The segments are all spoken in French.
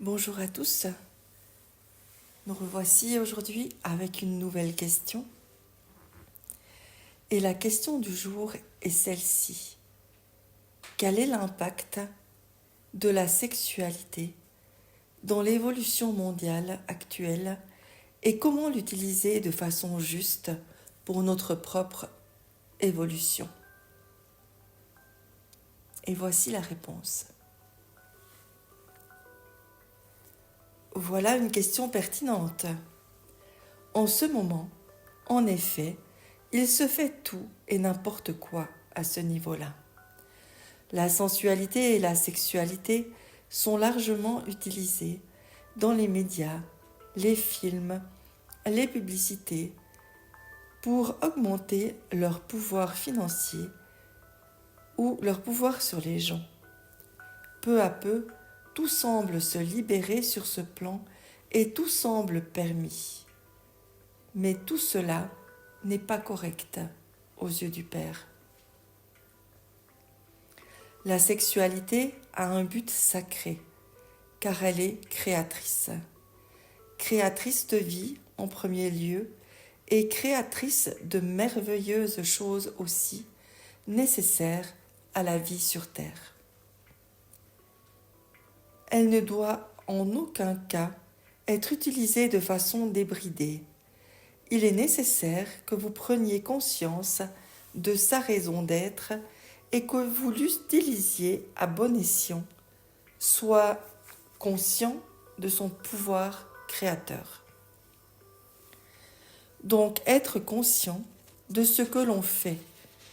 Bonjour à tous, nous revoici aujourd'hui avec une nouvelle question. Et la question du jour est celle-ci. Quel est l'impact de la sexualité dans l'évolution mondiale actuelle et comment l'utiliser de façon juste pour notre propre évolution? Et voici la réponse. Voilà une question pertinente. En ce moment, en effet, il se fait tout et n'importe quoi à ce niveau-là. La sensualité et la sexualité sont largement utilisées dans les médias, les films, les publicités, pour augmenter leur pouvoir financier ou leur pouvoir sur les gens. Peu à peu, tout semble se libérer sur ce plan et tout semble permis. Mais tout cela n'est pas correct aux yeux du Père. La sexualité a un but sacré, car elle est créatrice. Créatrice de vie en premier lieu, et créatrice de merveilleuses choses aussi, nécessaires à la vie sur Terre. Elle ne doit en aucun cas être utilisée de façon débridée. Il est nécessaire que vous preniez conscience de sa raison d'être et que vous l'utilisiez à bon escient, soit conscient de son pouvoir créateur. Donc être conscient de ce que l'on fait,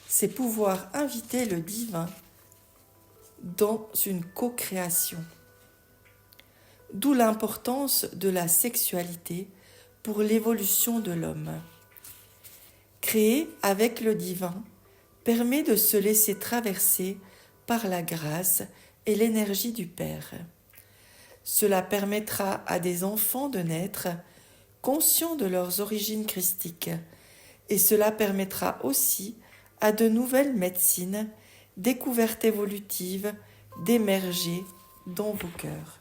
c'est pouvoir inviter le divin dans une co-création. D'où l'importance de la sexualité pour l'évolution de l'homme. Créer avec le divin permet de se laisser traverser par la grâce et l'énergie du Père. Cela permettra à des enfants de naître conscients de leurs origines christiques, et cela permettra aussi à de nouvelles médecines, découvertes évolutives, d'émerger dans vos cœurs.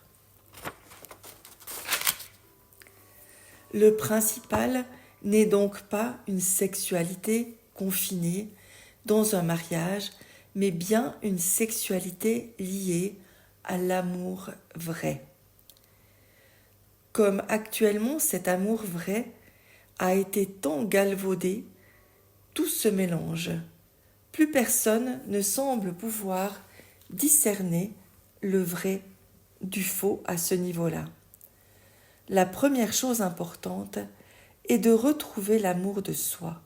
Le principal n'est donc pas une sexualité confinée dans un mariage, mais bien une sexualité liée à l'amour vrai. Comme actuellement cet amour vrai a été tant galvaudé, tout se mélange. Plus personne ne semble pouvoir discerner le vrai du faux à ce niveau-là. La première chose importante est de retrouver l'amour de soi,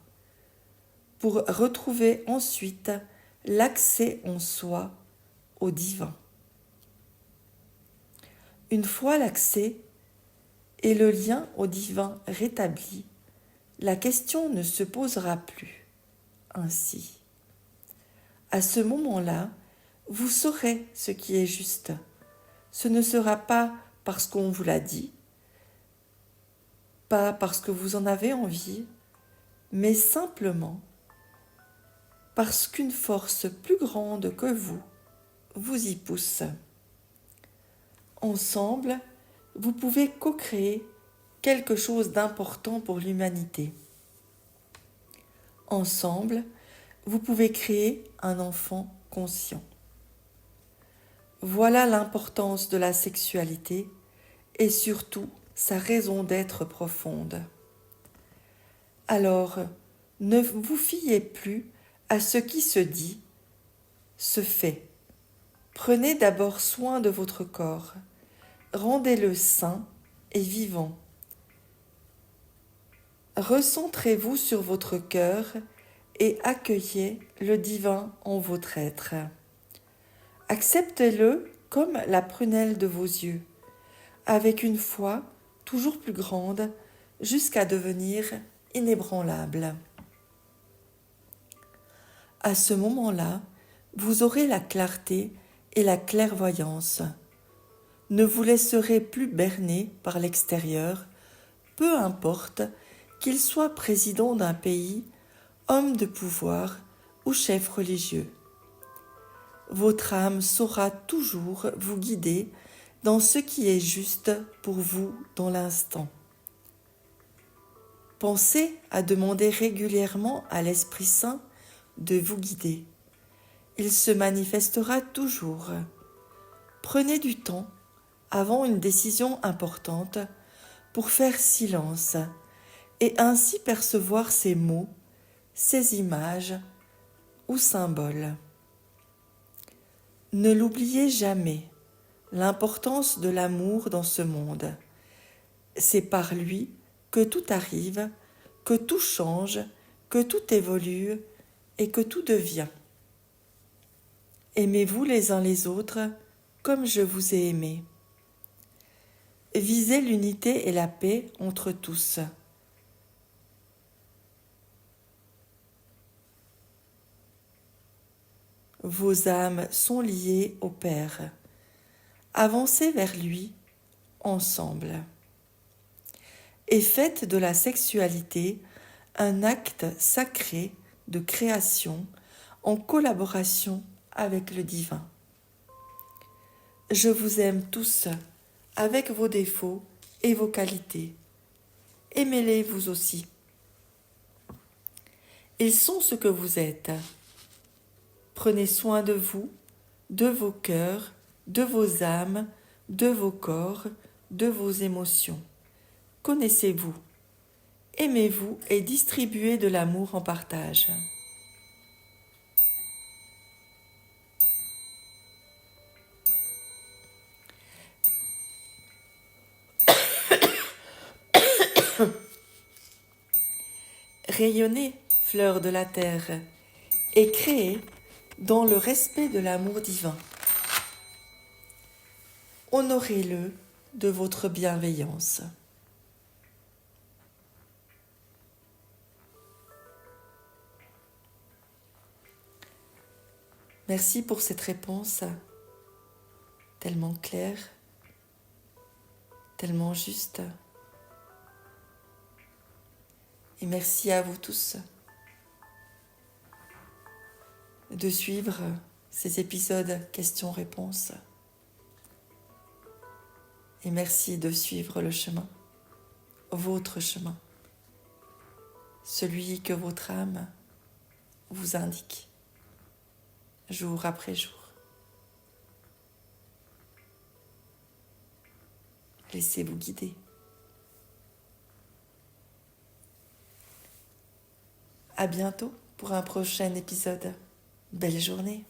pour retrouver ensuite l'accès en soi au divin. Une fois l'accès et le lien au divin rétabli, la question ne se posera plus ainsi. À ce moment-là, vous saurez ce qui est juste. Ce ne sera pas parce qu'on vous l'a dit, pas parce que vous en avez envie, mais simplement parce qu'une force plus grande que vous y pousse. Ensemble, vous pouvez co-créer quelque chose d'important pour l'humanité. Ensemble, vous pouvez créer un enfant conscient. Voilà l'importance de la sexualité et surtout sa raison d'être profonde. Alors, ne vous fiez plus à ce qui se dit, se fait. Prenez d'abord soin de votre corps, rendez-le sain et vivant. Recentrez-vous sur votre cœur et accueillez le divin en votre être. Acceptez-le comme la prunelle de vos yeux, avec une foi toujours plus grande jusqu'à devenir inébranlable. À ce moment-là, vous aurez la clarté et la clairvoyance. Ne vous laisserez plus berner par l'extérieur, peu importe qu'il soit président d'un pays, homme de pouvoir ou chef religieux. Votre âme saura toujours vous guider dans ce qui est juste pour vous dans l'instant. Pensez à demander régulièrement à l'Esprit Saint de vous guider. Il se manifestera toujours. Prenez du temps avant une décision importante pour faire silence et ainsi percevoir ces mots, ces images ou symboles. Ne l'oubliez jamais, l'importance de l'amour dans ce monde. C'est par lui que tout arrive, que tout change, que tout évolue et que tout devient. Aimez-vous les uns les autres comme je vous ai aimé. Visez l'unité et la paix entre tous. Vos âmes sont liées au Père. Avancez vers lui ensemble. Et faites de la sexualité un acte sacré de création en collaboration avec le divin. Je vous aime tous, avec vos défauts et vos qualités. Aimez-les vous aussi. Ils sont ce que vous êtes. Prenez soin de vous, de vos cœurs, de vos âmes, de vos corps, de vos émotions. Connaissez-vous, aimez-vous et distribuez de l'amour en partage. Rayonnez, fleurs de la terre, et créez dans le respect de l'amour divin. Honorez-le de votre bienveillance. Merci pour cette réponse tellement claire, tellement juste. Et merci à vous tous de suivre ces épisodes questions-réponses. Et merci de suivre le chemin, votre chemin, celui que votre âme vous indique, jour après jour. Laissez-vous guider. À bientôt pour un prochain épisode. Belle journée.